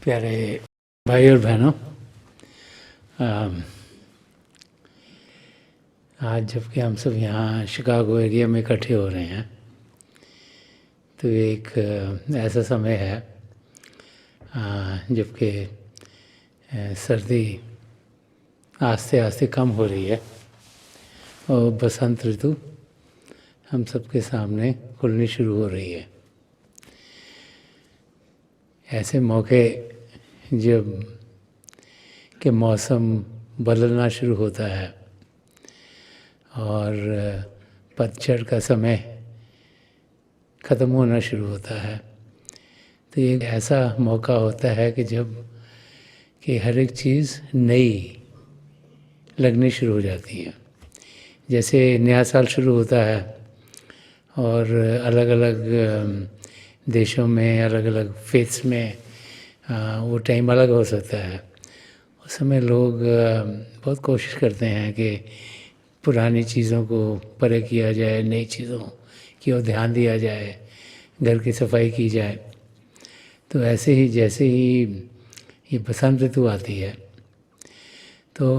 प्यारे भाई और बहनों, आज जबकि हम सब यहाँ शिकागो एरिया में इकट्ठे हो रहे हैं तो एक ऐसा समय है जबकि सर्दी आस्ते आस्ते कम हो रही है और बसंत ऋतु हम सबके सामने खुलनी शुरू हो रही है। ऐसे मौके जब के मौसम बदलना शुरू होता है और पतझड़ का समय ख़त्म होना शुरू होता है तो ये ऐसा मौका होता है कि जब कि हर एक चीज़ नई लगनी शुरू हो जाती है। जैसे नया साल शुरू होता है और अलग अलग देशों में अलग अलग फेथ्स में वो टाइम अलग हो सकता है। उस समय लोग बहुत कोशिश करते हैं कि पुरानी चीज़ों को परे किया जाए, नई चीज़ों की ओर ध्यान दिया जाए, घर की सफाई की जाए। तो ऐसे ही जैसे ही ये बसंत ऋतु आती है तो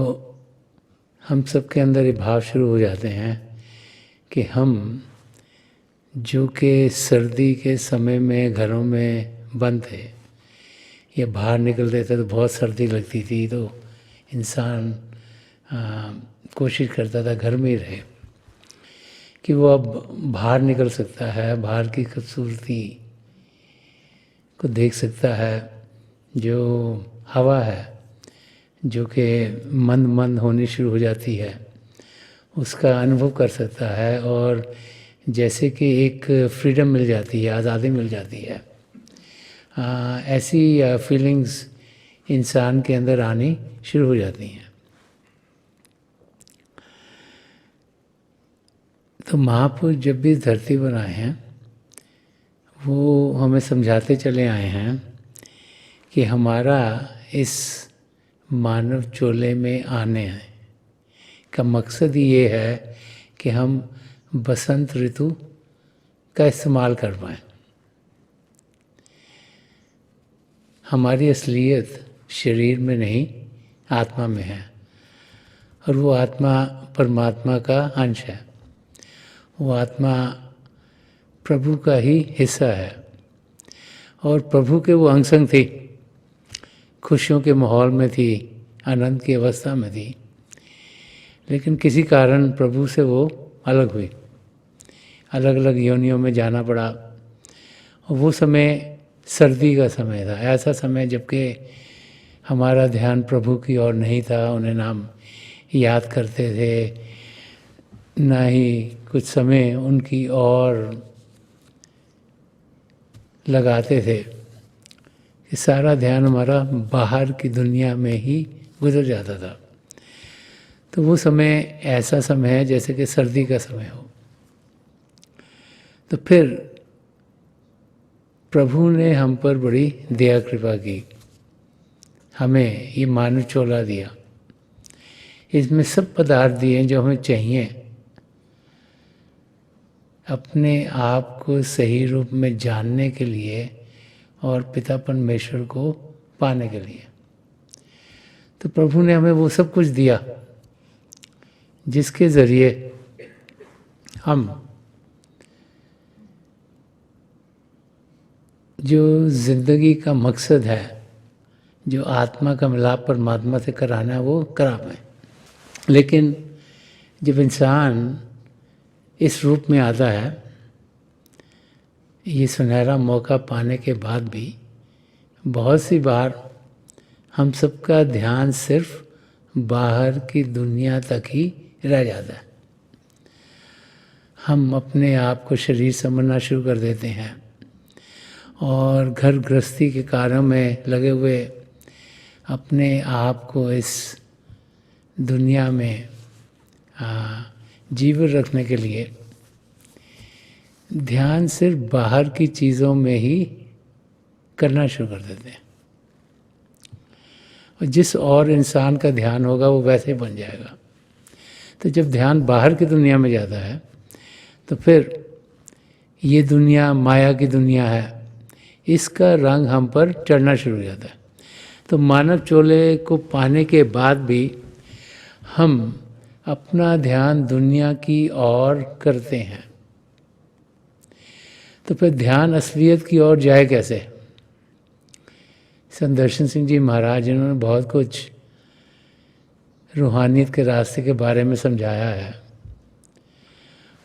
हम सबके अंदर ये भाव शुरू हो जाते हैं कि हम जो कि सर्दी के समय में घरों में बंद थे या बाहर निकलते थे तो बहुत सर्दी लगती थी तो इंसान कोशिश करता था घर में ही रहे, कि वो अब बाहर निकल सकता है, बाहर की खूबसूरती को देख सकता है, जो हवा है जो कि मंद मंद होनी शुरू हो जाती है उसका अनुभव कर सकता है और जैसे कि एक फ्रीडम मिल जाती है, आज़ादी मिल जाती है। ऐसी फीलिंग्स इंसान के अंदर आनी शुरू हो जाती हैं। तो महापुरुष जब भी धरती पर आए हैं वो हमें समझाते चले आए हैं कि हमारा इस मानव चोले में आने का मकसद ही ये है कि हम बसंत ऋतु का इस्तेमाल कर पाएँ। हमारी असलियत शरीर में नहीं आत्मा में है और वो आत्मा परमात्मा का अंश है। वो आत्मा प्रभु का ही हिस्सा है और प्रभु के वो अंग संग थी, खुशियों के माहौल में थी, आनंद की अवस्था में थी, लेकिन किसी कारण प्रभु से वो अलग हुई, अलग अलग योनियों में जाना पड़ा। और वो समय सर्दी का समय था, ऐसा समय जबकि हमारा ध्यान प्रभु की ओर नहीं था, उन्हें ना हम याद करते थे, ना ही कुछ समय उनकी ओर लगाते थे, कि सारा ध्यान हमारा बाहर की दुनिया में ही गुजर जाता था। तो वो समय ऐसा समय है जैसे कि सर्दी का समय हो। तो फिर प्रभु ने हम पर बड़ी दया कृपा की, हमें ये मानव चोला दिया, इसमें सब पदार्थ दिए जो हमें चाहिए अपने आप को सही रूप में जानने के लिए और पिता परमेश्वर को पाने के लिए। तो प्रभु ने हमें वो सब कुछ दिया जिसके ज़रिए हम जो ज़िंदगी का मकसद है, जो आत्मा का मिलाप परमात्मा से कराना है, वो करा पाए। लेकिन जब इंसान इस रूप में आता है, ये सुनहरा मौका पाने के बाद भी बहुत सी बार हम सबका ध्यान सिर्फ बाहर की दुनिया तक ही रह जाता है। हम अपने आप को शरीर समझना शुरू कर देते हैं और घर गृहस्थी के कार्यों में लगे हुए अपने आप को इस दुनिया में जीवित रखने के लिए ध्यान सिर्फ बाहर की चीज़ों में ही करना शुरू कर देते हैं। और जिस और इंसान का ध्यान होगा वो वैसे ही बन जाएगा। तो जब ध्यान बाहर की दुनिया में जाता है तो फिर ये दुनिया माया की दुनिया है, इसका रंग हम पर चढ़ना शुरू हो जाता है। तो मानव चोले को पाने के बाद भी हम अपना ध्यान दुनिया की ओर करते हैं, तो फिर ध्यान असलियत की ओर जाए कैसे? संत दर्शन सिंह जी महाराज, जिन्होंने बहुत कुछ रूहानियत के रास्ते के बारे में समझाया है,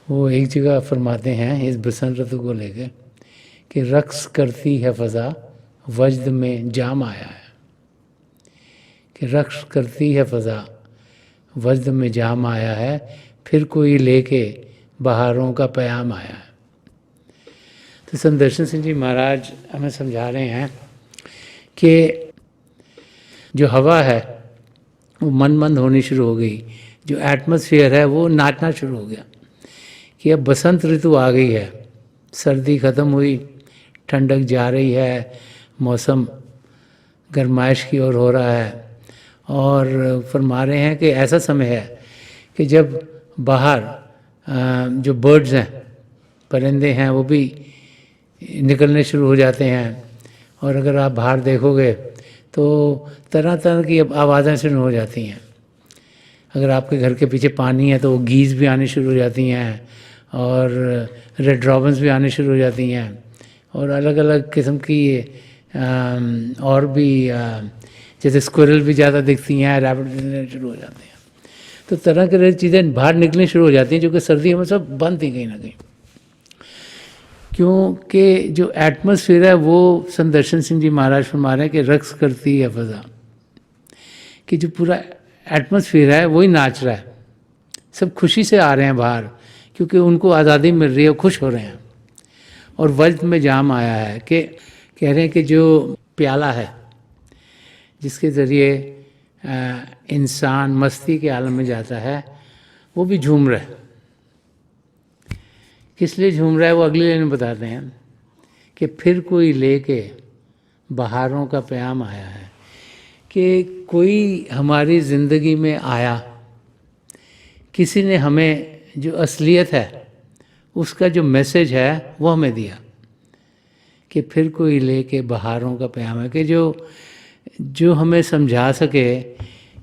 वो एक जगह फरमाते हैं इस बसंत ऋतु को लेकर कि रक्स करती है फ़ज़ा वजद में जाम आया है, कि रक्स करती है फ़ज़ा वजद में जाम आया है, फिर कोई लेके बहारों का प्याम आया है। तो संत दर्शन सिंह जी महाराज हमें समझा रहे हैं कि जो हवा है वो मन मंद होनी शुरू हो गई, जो एटमॉस्फेयर है वो नाचना शुरू हो गया कि अब बसंत ऋतु आ गई है, सर्दी ख़त्म हुई, ठंडक जा रही है, मौसम गर्माइश की ओर हो रहा है। और फरमा रहे हैं कि ऐसा समय है कि जब बाहर जो बर्ड्स हैं, परिंदे हैं, वो भी निकलने शुरू हो जाते हैं। और अगर आप बाहर देखोगे तो तरह तरह की आवाज़ें शुरू हो जाती हैं। अगर आपके घर के पीछे पानी है तो वो गीज़ भी आनी शुरू हो जाती हैं, और रेड रॉबिन्स भी आनी शुरू हो जाती हैं, और अलग अलग किस्म की और भी जैसे स्क्विरल भी ज़्यादा दिखती हैं, रैबिट दिखने शुरू हो जाते हैं। तो तरह की चीज़ें बाहर निकलनी शुरू हो जाती हैं, जो कि सर्दियों में सब बंद थी कहीं ना कहीं, क्योंकि जो एटमॉस्फेयर है वो संत दर्शन सिंह जी महाराज फरमा रहे हैं कि रक्स करती है फ़ज़ा, कि जो पूरा एटमॉस्फेयर है वही नाच रहा है, सब खुशी से आ रहे हैं बाहर क्योंकि उनको आज़ादी मिल रही है, खुश हो रहे हैं। और वजद में जाम आया है कि कह रहे हैं कि जो प्याला है जिसके ज़रिए इंसान मस्ती के आलम में जाता है, वो भी झूम रहा है। किस लिए झूम रहा है वो अगले लाइन में बताते हैं कि फिर कोई लेके बहारों का प्याम आया है, कि कोई हमारी ज़िंदगी में आया, किसी ने हमें जो असलियत है उसका जो मैसेज है वो हमें दिया, कि फिर कोई लेके बहारों का प्याम है, कि जो हमें समझा सके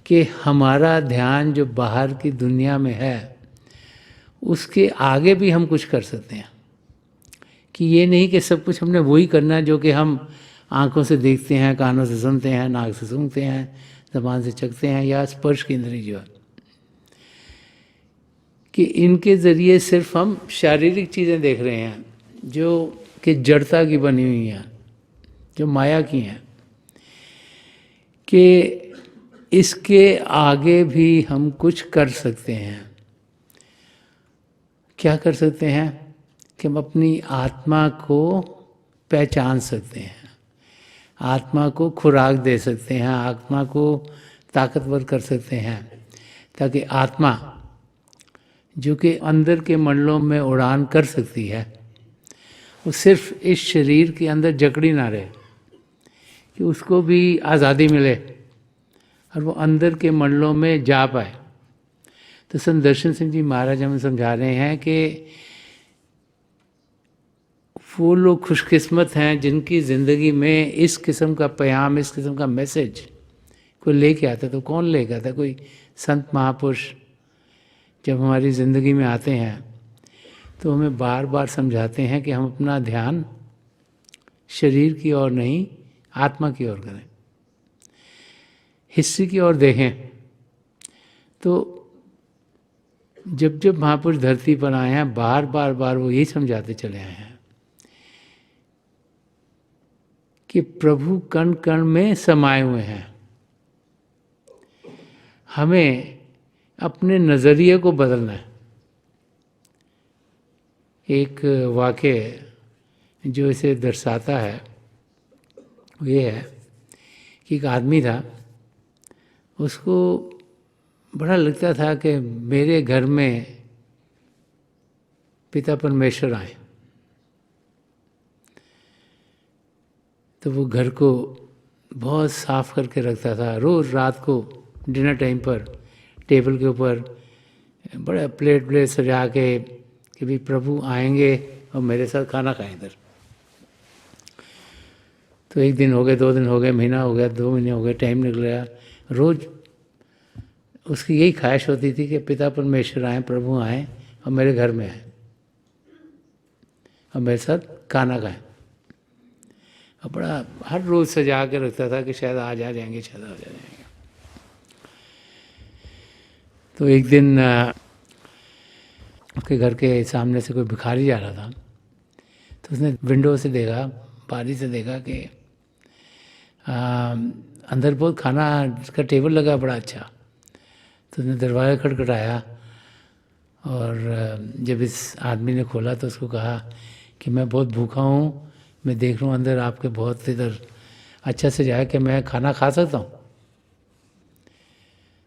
कि हमारा ध्यान जो बाहर की दुनिया में है उसके आगे भी हम कुछ कर सकते हैं, कि ये नहीं कि सब कुछ हमने वही करना है जो कि हम आँखों से देखते हैं, कानों से सुनते हैं, नाक से सूंघते हैं, ज़बान से चखते हैं, या स्पर्श की इंद्रिय जो है, कि इनके ज़रिए सिर्फ हम शारीरिक चीज़ें देख रहे हैं जो कि जड़ता की बनी हुई हैं, जो माया की हैं, कि इसके आगे भी हम कुछ कर सकते हैं। क्या कर सकते हैं? कि हम अपनी आत्मा को पहचान सकते हैं, आत्मा को खुराक दे सकते हैं, आत्मा को ताकतवर कर सकते हैं, ताकि आत्मा जो कि अंदर के मंडलों में उड़ान कर सकती है वो सिर्फ इस शरीर के अंदर जकड़ी ना रहे, कि उसको भी आज़ादी मिले और वो अंदर के मंडलों में जा पाए। तो संत दर्शन सिंह जी महाराज हमें समझा रहे हैं कि वो लोग खुशकिस्मत हैं जिनकी ज़िंदगी में इस किस्म का प्याम, इस किस्म का मैसेज कोई लेके आता। तो कौन लेके आता? कोई संत महापुरुष जब हमारी ज़िंदगी में आते हैं तो हमें बार बार समझाते हैं कि हम अपना ध्यान शरीर की ओर नहीं, आत्मा की ओर करें, हिस्से की ओर देखें। तो जब जब महापुरुष धरती पर आए हैं, बार बार वो यही समझाते चले आए हैं कि प्रभु कण कण में समाये हुए हैं, हमें अपने नज़रिए को बदलना है। एक वाक़या जो इसे दर्शाता है वो ये है कि एक आदमी था, उसको बड़ा लगता था कि मेरे घर में पिता परमेश्वर आए। तो वो घर को बहुत साफ करके रखता था, रोज़ रात को डिनर टाइम पर टेबल के ऊपर बड़ा प्लेट सजा के कि भाई प्रभु आएंगे और मेरे साथ खाना खाएं इधर। तो तो 1 दिन हो गए, 2 दिन हो गए, महीना हो गया, 2 महीने हो गए, टाइम निकल गया। रोज़ उसकी यही ख्वाहिश होती थी कि पिता परमेश्वर आए, प्रभु आए और मेरे घर में आए और मेरे साथ खाना खाएं। और बड़ा हर रोज़ सजा के रखता था कि शायद आज आ जाएंगे, शायद आ जाएंगे। तो एक दिन उसके घर के सामने से कोई भिखारी जा रहा था, तो उसने विंडो से देखा, बारी से देखा कि अंदर बहुत खाना का टेबल लगा बड़ा अच्छा। तो उसने दरवाज़ा खटखटाया और जब इस आदमी ने खोला तो उसको कहा कि मैं बहुत भूखा हूँ, मैं देख रहा हूँ अंदर आपके बहुत इधर अच्छा से जाए कि मैं खाना खा सकता हूँ।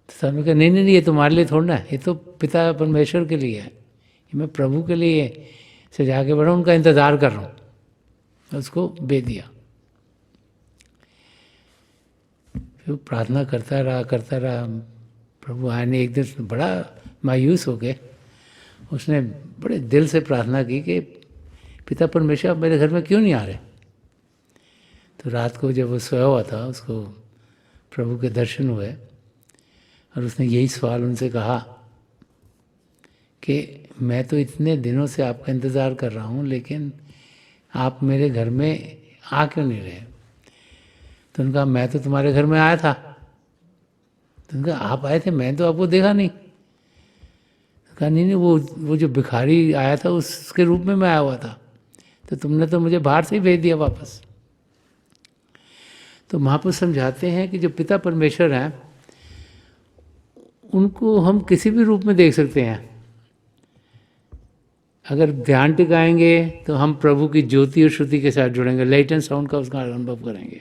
तो साहब ने कहा नहीं नहीं, ये तुम्हारे लिए थोड़ा है, ये तो पिता परमेश्वर के लिए है, ये मैं प्रभु के लिए सजा के बैठा, उनका इंतज़ार कर रहा हूँ। उसको दे दिया। फिर प्रार्थना करता रहा। प्रभु आए ने एक दिन बड़ा मायूस हो गए, उसने बड़े दिल से प्रार्थना की कि पिता परमेश्वर आप मेरे घर में क्यों नहीं आ रहे। तो रात को जब वो सोया हुआ था, उसको प्रभु के दर्शन हुए और उसने यही सवाल उनसे कहा कि मैं तो इतने दिनों से आपका इंतज़ार कर रहा हूँ, लेकिन आप मेरे घर में आ क्यों नहीं रहे। तो उनका मैं तो तुम्हारे घर में आया था। तो उनका आप आए थे, मैं तो आपको देखा नहीं। तो कहा नहीं, वो जो भिखारी आया था उसके रूप में मैं आया हुआ था, तो तुमने तो मुझे बाहर से ही भेज दिया वापस। तो महापुरुष समझाते हैं कि जो पिता परमेश्वर हैं उनको हम किसी भी रूप में देख सकते हैं। अगर ध्यान टिकाएंगे तो हम प्रभु की ज्योति और श्रुति के साथ जुड़ेंगे, लाइट एंड साउंड का उसका अनुभव करेंगे।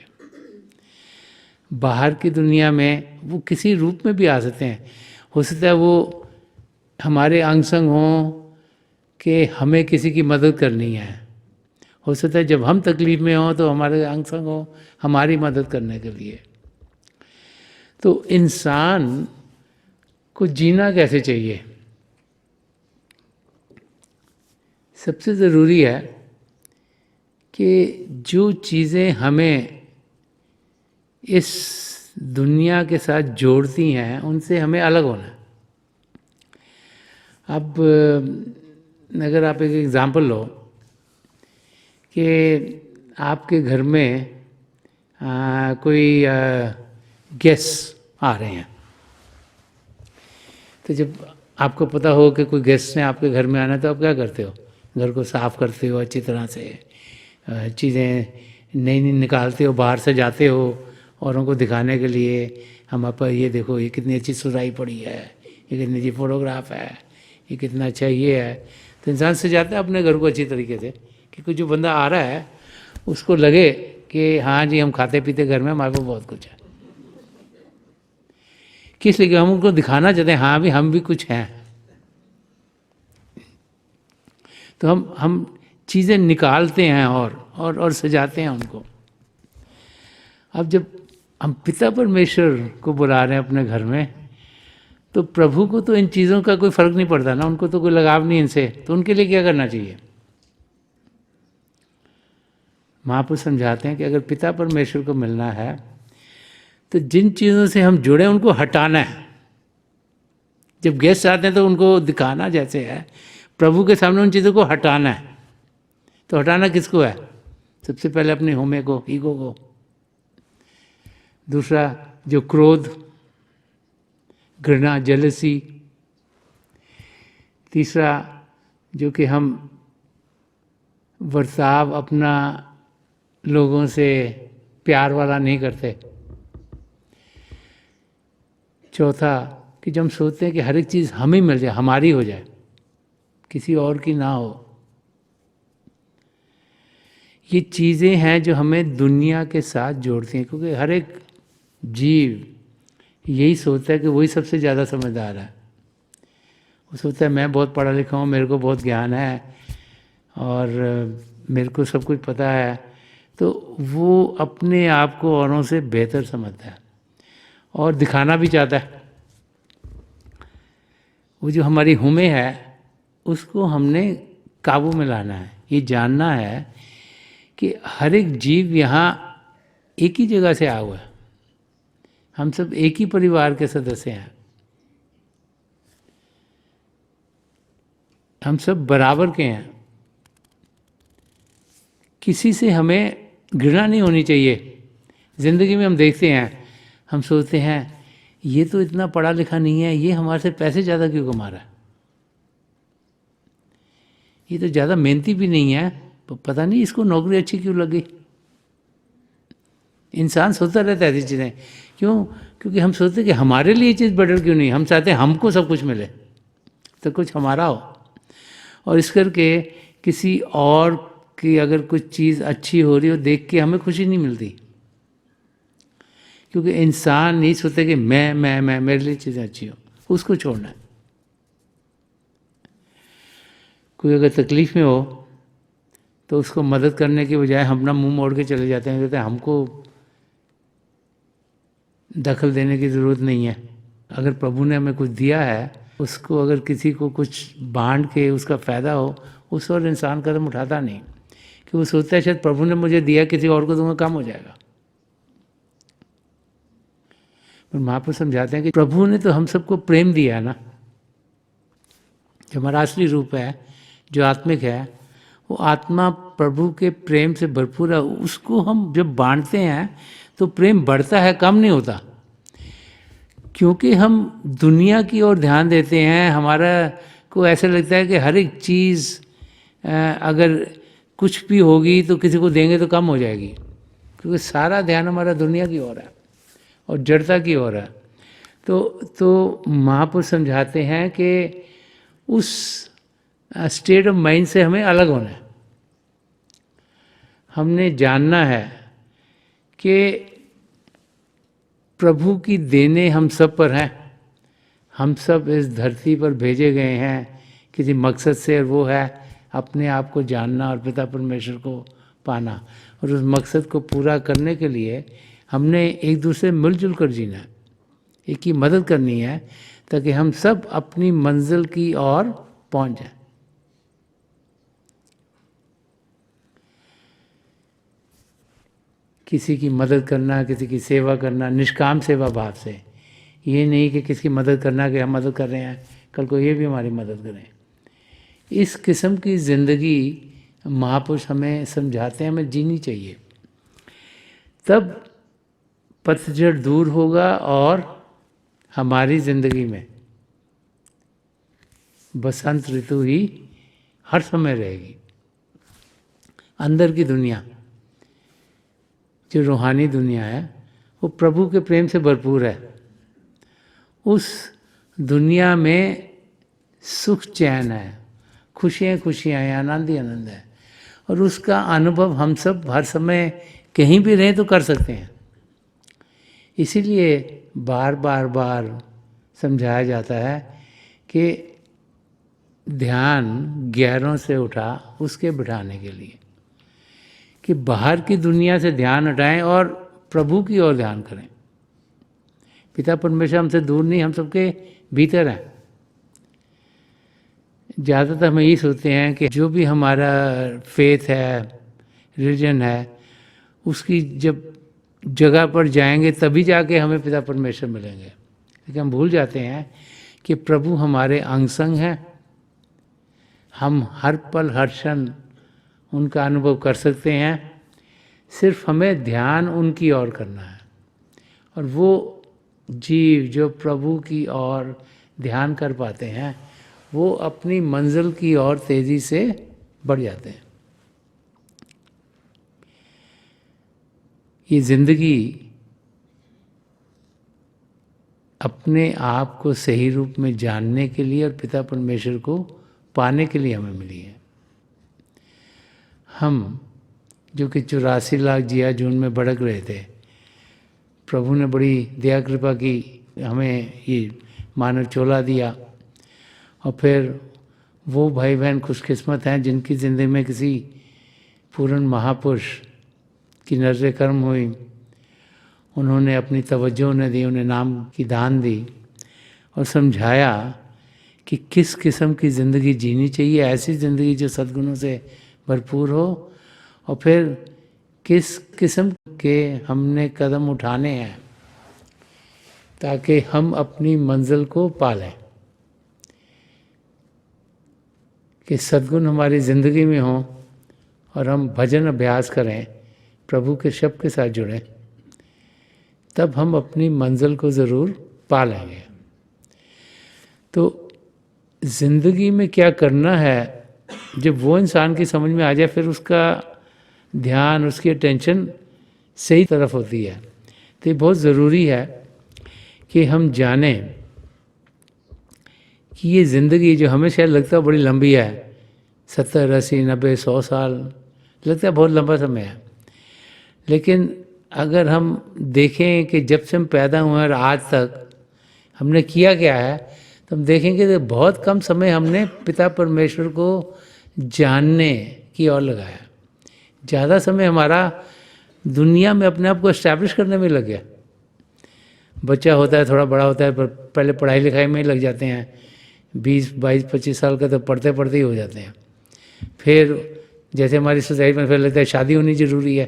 बाहर की दुनिया में वो किसी रूप में भी आ सकते हैं। हो सकता है वो हमारे अंग संग हों कि हमें किसी की मदद करनी है। हो सकता है जब हम तकलीफ में हों तो हमारे अंग संग हों हमारी मदद करने के लिए। तो इंसान को जीना कैसे चाहिए? सबसे ज़रूरी है कि जो चीज़ें हमें इस दुनिया के साथ जोड़ती हैं उनसे हमें अलग होना है। अब अगर आप एक एग्ज़ाम्पल लो कि आपके घर में कोई गेस्ट आ रहे हैं, तो जब आपको पता हो कि कोई गेस्ट ने आपके घर में आना है तो आप क्या करते हो? घर को साफ़ करते हो, अच्छी तरह से चीज़ें नई नई निकालते हो, बाहर से जाते हो औरों को दिखाने के लिए, हमारे पास ये देखो ये कितनी अच्छी सुराई पड़ी है, ये कितनी अच्छी फोटोग्राफ है, ये कितना अच्छा ये है। तो इंसान से जाता है अपने घर को अच्छी तरीके से कि कोई जो बंदा आ रहा है उसको लगे कि हाँ जी हम खाते पीते घर में, हमारे पास बहुत कुछ है। किस लिए? हम उनको दिखाना चाहते हैं हाँ भी हम भी कुछ हैं। तो हम चीज़ें निकालते हैं और सजाते हैं उनको। अब जब हम पिता परमेश्वर को बुला रहे हैं अपने घर में, तो प्रभु को तो इन चीज़ों का कोई फ़र्क नहीं पड़ता ना, उनको तो कोई लगाव नहीं इनसे, तो उनके लिए क्या करना चाहिए? महापुरुष समझाते हैं कि अगर पिता परमेश्वर को मिलना है तो जिन चीज़ों से हम जुड़े उनको हटाना है। जब गेस्ट आते हैं तो उनको दिखाना जैसे है, प्रभु के सामने उन चीज़ों को हटाना है। तो हटाना किसको है? सबसे पहले अपने होमे को, ईगो को। दूसरा जो क्रोध, घृणा, जेलसी। तीसरा जो कि हम बर्ताव अपना लोगों से प्यार वाला नहीं करते। चौथा कि जब हम सोचते हैं कि हर एक चीज़ हमें मिल जाए, हमारी हो जाए, किसी और की ना हो। ये चीज़ें हैं जो हमें दुनिया के साथ जोड़ती हैं, क्योंकि हर एक जीव यही सोचता है कि वही सबसे ज़्यादा समझदार है। वो सोचता है मैं बहुत पढ़ा लिखा हूँ, मेरे को बहुत ज्ञान है और मेरे को सब कुछ पता है। तो वो अपने आप को औरों से बेहतर समझता है और दिखाना भी चाहता है। वो जो हमारी हुमे है उसको हमने काबू में लाना है। ये जानना है कि हर एक जीव यहाँ एक ही जगह से आया हुआ है, हम सब एक ही परिवार के सदस्य हैं, हम सब बराबर के हैं। किसी से हमें घृणा नहीं होनी चाहिए। ज़िंदगी में हम देखते हैं, हम सोचते हैं ये तो इतना पढ़ा लिखा नहीं है, ये हमारे से पैसे ज़्यादा क्यों कमा रहा है, ये तो ज़्यादा मेहनती भी नहीं है, पता नहीं इसको नौकरी अच्छी क्यों लगी। इंसान सोचता रहता है ऐसी चीज़ें। क्यों? क्योंकि हम सोचते कि हमारे लिए चीज़ बेटर क्यों नहीं, हम चाहते हैं हमको सब कुछ मिले, तो कुछ हमारा हो। और इस करके किसी और की अगर कुछ चीज़ अच्छी हो रही हो देख के हमें खुशी नहीं मिलती, क्योंकि इंसान नहीं सोचते कि मैं मेरे लिए चीज़ें अच्छी हो, उसको छोड़ना है। कोई अगर तकलीफ़ में हो तो उसको मदद करने के बजाय हम अपना मुंह मोड़ के चले जाते हैं, कहते हैं हमको दखल देने की ज़रूरत नहीं है। अगर प्रभु ने हमें कुछ दिया है, उसको अगर किसी को कुछ बांट के उसका फ़ायदा हो, उस और इंसान कदम उठाता नहीं, कि वो सोचता है शायद प्रभु ने मुझे दिया, किसी और को दूंगा कम हो जाएगा। पर महापुरुष समझाते हैं कि प्रभु ने तो हम सबको प्रेम दिया है ना, जो हमारा असली रूप है, जो आत्मिक है, वो आत्मा प्रभु के प्रेम से भरपूर है। उसको हम जब बांटते हैं तो प्रेम बढ़ता है, कम नहीं होता। क्योंकि हम दुनिया की ओर ध्यान देते हैं, हमारा को ऐसा लगता है कि हर एक चीज़ अगर कुछ भी होगी तो किसी को देंगे तो कम हो जाएगी, क्योंकि सारा ध्यान हमारा दुनिया की ओर है और जड़ता की ओर है। तो महापुरुष समझाते हैं कि उस स्टेट ऑफ माइंड से हमें अलग होना है। हमने जानना है कि प्रभु की देने हम सब पर हैं, हम सब इस धरती पर भेजे गए हैं किसी मकसद से, और वो है अपने आप को जानना और पिता परमेश्वर को पाना। और उस मकसद को पूरा करने के लिए हमने एक दूसरे मिलजुल कर जीना है, एक की मदद करनी है, ताकि हम सब अपनी मंजिल की ओर पहुंच जाएं। किसी की मदद करना, किसी की सेवा करना, निष्काम सेवा भाव से, ये नहीं कि किसी की मदद करना कि हम मदद कर रहे हैं, कल को ये भी हमारी मदद करें। इस किस्म की ज़िंदगी महापुरुष हमें समझाते हैं हमें जीनी चाहिए। तब पतझड़ दूर होगा और हमारी ज़िंदगी में बसंत ऋतु ही हर समय रहेगी। अंदर की दुनिया, जो रूहानी दुनिया है, वो प्रभु के प्रेम से भरपूर है। उस दुनिया में सुख चैन है, खुशियाँ खुशियाँ हैं, आनंद ही आनंद है। और उसका अनुभव हम सब हर समय कहीं भी रहें तो कर सकते हैं। इसीलिए बार बार समझाया जाता है कि ध्यान गैरों से उठा उसके बिठाने के लिए, कि बाहर की दुनिया से ध्यान हटाएं और प्रभु की ओर ध्यान करें। पिता परमेश्वर हमसे दूर नहीं, हम सबके भीतर हैं। ज़्यादातर हम यही सोचते हैं कि जो भी हमारा फेथ है, रिलीजन है, उसकी जब जगह पर जाएंगे तभी जाके हमें पिता परमेश्वर मिलेंगे। लेकिन हम भूल जाते हैं कि प्रभु हमारे अंग संग हैं, हम हर पल हर क्षण उनका अनुभव कर सकते हैं। सिर्फ हमें ध्यान उनकी ओर करना है। और वो जीव जो प्रभु की ओर ध्यान कर पाते हैं, वो अपनी मंजिल की ओर तेज़ी से बढ़ जाते हैं। ये ज़िंदगी अपने आप को सही रूप में जानने के लिए और पिता परमेश्वर को पाने के लिए हमें मिली है। हम जो कि 84 लाख जिया जून में भड़क रहे थे, प्रभु ने बड़ी दया कृपा की, हमें ये मानव चोला दिया। और फिर वो भाई बहन खुशकिस्मत हैं जिनकी ज़िंदगी में किसी पूर्ण महापुरुष की नज़र कर्म हुई, उन्होंने अपनी तवज्जो ने दी, उन्हें नाम की दान दी और समझाया कि किस किस्म की ज़िंदगी जीनी चाहिए। ऐसी ज़िंदगी जो सद्गुणों से भरपूर हो, और फिर किस किस्म के हमने कदम उठाने हैं ताकि हम अपनी मंजिल को पालें, कि सद्गुण हमारी ज़िंदगी में हों और हम भजन अभ्यास करें, प्रभु के शब्द के साथ जुड़ें, तब हम अपनी मंजिल को ज़रूर पा लेंगे। तो ज़िंदगी में क्या करना है, जब वो इंसान की समझ में आ जाए, फिर उसका ध्यान, उसकी अटेंशन सही तरफ होती है। तो ये बहुत ज़रूरी है कि हम जानें कि ये ज़िंदगी जो हमें शायद लगता है बड़ी लंबी है, 70, 80, 90, 100 साल लगता है बहुत लंबा समय है, लेकिन अगर हम देखें कि जब से हम पैदा हुए और आज तक हमने किया क्या है, तो हम देखेंगे कि बहुत कम समय हमने पिता परमेश्वर को जानने की ओर लगाया। ज़्यादा समय हमारा दुनिया में अपने आप को एस्टैब्लिश करने में लग गया। बच्चा होता है, थोड़ा बड़ा होता है, पर पहले पढ़ाई लिखाई में ही लग जाते हैं, 20, 22, 25 साल का तो पढ़ते पढ़ते ही हो जाते हैं। फिर जैसे हमारी सोसाइटी में फिर लगता है शादी होनी ज़रूरी है,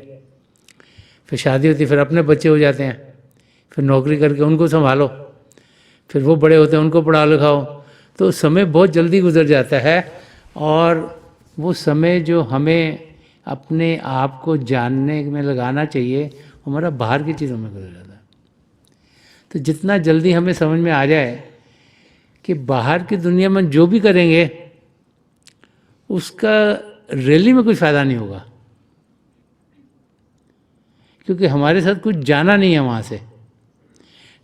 फिर शादी होती, फिर अपने बच्चे हो जाते हैं, फिर नौकरी करके उनको संभालो, फिर वो बड़े होते हैं, उनको पढ़ा लिखाओ। तो समय बहुत जल्दी गुजर जाता है और वो समय जो हमें अपने आप को जानने में लगाना चाहिए, हमारा बाहर की चीज़ों में गुजर जाता है। तो जितना जल्दी हमें समझ में आ जाए कि बाहर की दुनिया में जो भी करेंगे उसका रैली में कुछ फ़ायदा नहीं होगा, क्योंकि हमारे साथ कुछ जाना नहीं है वहाँ से।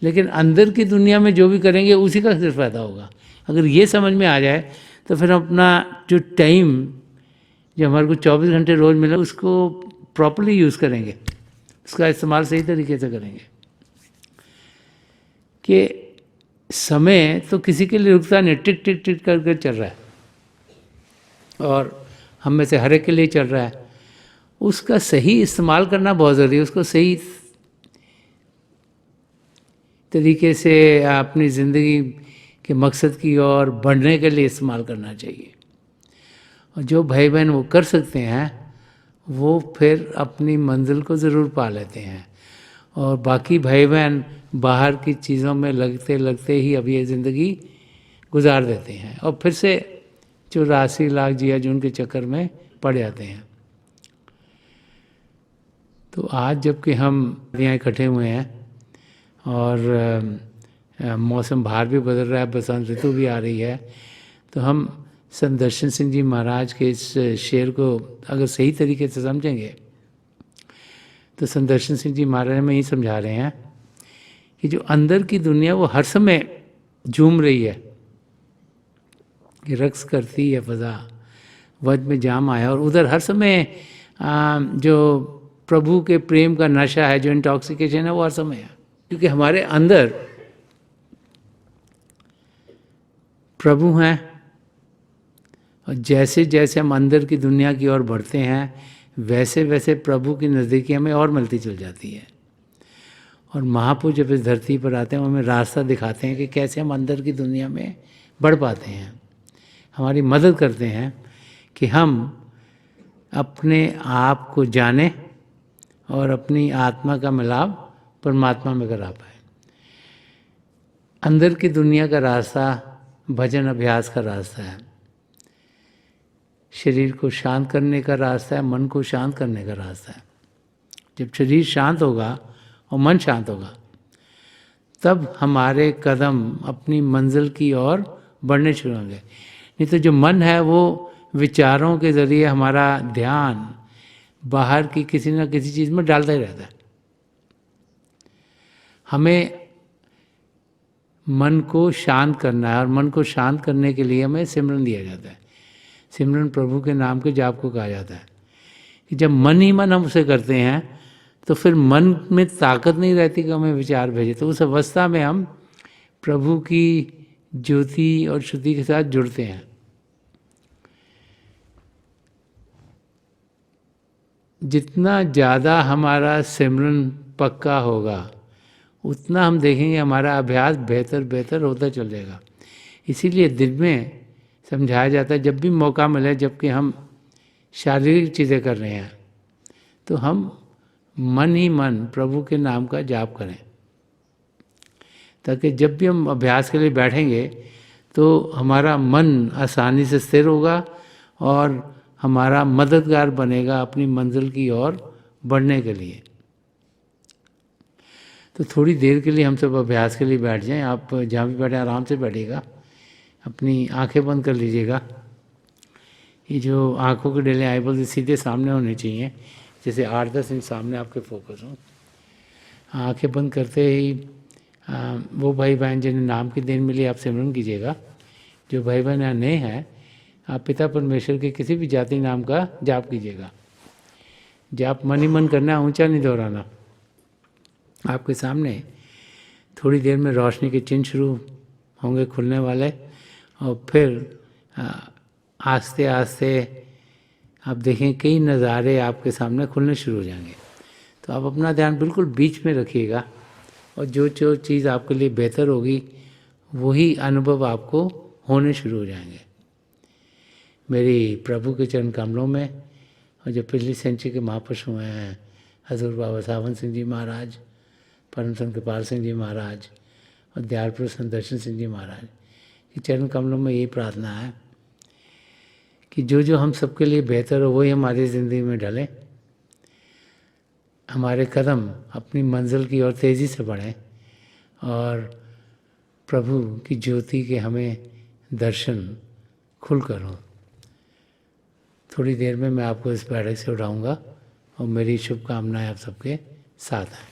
लेकिन अंदर की दुनिया में जो भी करेंगे उसी का सिर्फ फ़ायदा होगा। अगर ये समझ में आ जाए तो फिर अपना जो टाइम, जो हमारे को 24 घंटे रोज़ मिला, उसको प्रॉपर्ली यूज़ करेंगे, उसका इस्तेमाल सही तरीके से करेंगे। कि समय तो किसी के लिए रुकता नहीं, टिक टिक टिक करके चल रहा है और हम में से हर एक के लिए चल रहा है। उसका सही इस्तेमाल करना बहुत ज़रूरी है, उसको सही तरीके से अपनी ज़िंदगी के मकसद की ओर बढ़ने के लिए इस्तेमाल करना चाहिए। और जो भाई बहन वो कर सकते हैं वो फिर अपनी मंजिल को ज़रूर पा लेते हैं, और बाकी भाई बहन बाहर की चीज़ों में लगते लगते ही अब ये ज़िंदगी गुजार देते हैं और फिर से 84 लाख जिया जून के चक्कर में पड़ जाते हैं। तो आज जबकि हम यहाँ इकट्ठे हुए हैं और मौसम बाहर भी बदल रहा है, बसंत ऋतु भी आ रही है, तो हम संत दर्शन सिंह जी महाराज के इस शेर को अगर सही तरीके से समझेंगे तो संत दर्शन सिंह जी महाराज में ही समझा रहे हैं कि जो अंदर की दुनिया वो हर समय झूम रही है, कि रक्स करती है फ़ज़ा, वज में जाम आया, और उधर हर समय जो प्रभु के प्रेम का नशा है, जो इंटॉक्सिकेशन है, वो हर समय है। क्योंकि हमारे अंदर प्रभु हैं, और जैसे जैसे हम अंदर की दुनिया की ओर बढ़ते हैं वैसे वैसे प्रभु की नज़दीकी हमें और मिलती चल जाती है। और महापुरुष जब इस धरती पर आते हैं वो हमें रास्ता दिखाते हैं कि कैसे हम अंदर की दुनिया में बढ़ पाते हैं, हमारी मदद करते हैं कि हम अपने आप को जानें और अपनी आत्मा का मिलाप परमात्मा में करा पाए। अंदर की दुनिया का रास्ता भजन अभ्यास का रास्ता है, शरीर को शांत करने का रास्ता है, मन को शांत करने का रास्ता है। जब शरीर शांत होगा और मन शांत होगा तब हमारे कदम अपनी मंजिल की ओर बढ़ने शुरू होंगे। नहीं तो जो मन है वो विचारों के ज़रिए हमारा ध्यान बाहर की किसी न किसी चीज़ में डालता ही रहता है। हमें मन को शांत करना है और मन को शांत करने के लिए हमें सिमरन दिया जाता है। सिमरन प्रभु के नाम के जाप को कहा जाता है कि जब मन ही मन हम उसे करते हैं तो फिर मन में ताकत नहीं रहती कि हमें विचार भेजे। तो उस अवस्था में हम प्रभु की ज्योति और श्रुति के साथ जुड़ते हैं। जितना ज़्यादा हमारा सिमरन पक्का होगा उतना हम देखेंगे हमारा अभ्यास बेहतर बेहतर होता चल जाएगा। इसीलिए दिन में समझाया जाता है जब भी मौका मिले, जबकि हम शारीरिक चीज़ें कर रहे हैं तो हम मन ही मन प्रभु के नाम का जाप करें, ताकि जब भी हम अभ्यास के लिए बैठेंगे तो हमारा मन आसानी से स्थिर होगा और हमारा मददगार बनेगा अपनी मंजिल की ओर बढ़ने के लिए। तो थोड़ी देर के लिए हम सब अभ्यास के लिए बैठ जाएं। आप जहाँ भी बैठे आराम से बैठिएगा, अपनी आंखें बंद कर लीजिएगा। ये जो आंखों के डेले आईबॉल सीधे सामने होने चाहिए, जैसे 8-10 इंच सामने आपके फोकस हों। आंखें बंद करते ही वो भाई बहन जिन्हें नाम की देन मिली आप सिमरन कीजिएगा। जो भाई बहन यहाँ नए हैं, आप पिता परमेश्वर के किसी भी जाति नाम का जाप कीजिएगा। जाप मन ही मन करना है, ऊंचा नहीं दोहराना। आपके सामने थोड़ी देर में रोशनी के चिन्ह शुरू होंगे खुलने वाले, और फिर आस्ते आस्ते आप देखें कई नज़ारे आपके सामने खुलने शुरू हो जाएंगे। तो आप अपना ध्यान बिल्कुल बीच में रखिएगा, और जो जो चीज़ आपके लिए बेहतर होगी वही अनुभव आपको होने शुरू हो जाएंगे। मेरी प्रभु के चरण कमलों में, और जो पिछली सेंचुरी के महापुरुष हुए हैं हजूर बाबा सावन सिंह जी महाराज, परम संत कृपाल सिंह जी महाराज और दयालपुरुष संत दर्शन सिंह जी महाराज के चरण कमलों में यही प्रार्थना है कि जो जो हम सबके लिए बेहतर हो वही हमारी ज़िंदगी में ढले, हमारे कदम अपनी मंजिल की ओर तेज़ी से बढ़ें, और प्रभु की ज्योति के हमें दर्शन खुल कर हों। थोड़ी देर में मैं आपको इस बैठक से उठाऊंगा, और मेरी शुभकामनाएं आप सबके साथ हैं।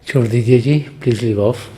छोड़ दीजिए जी, प्लीज़ लीव ऑफ।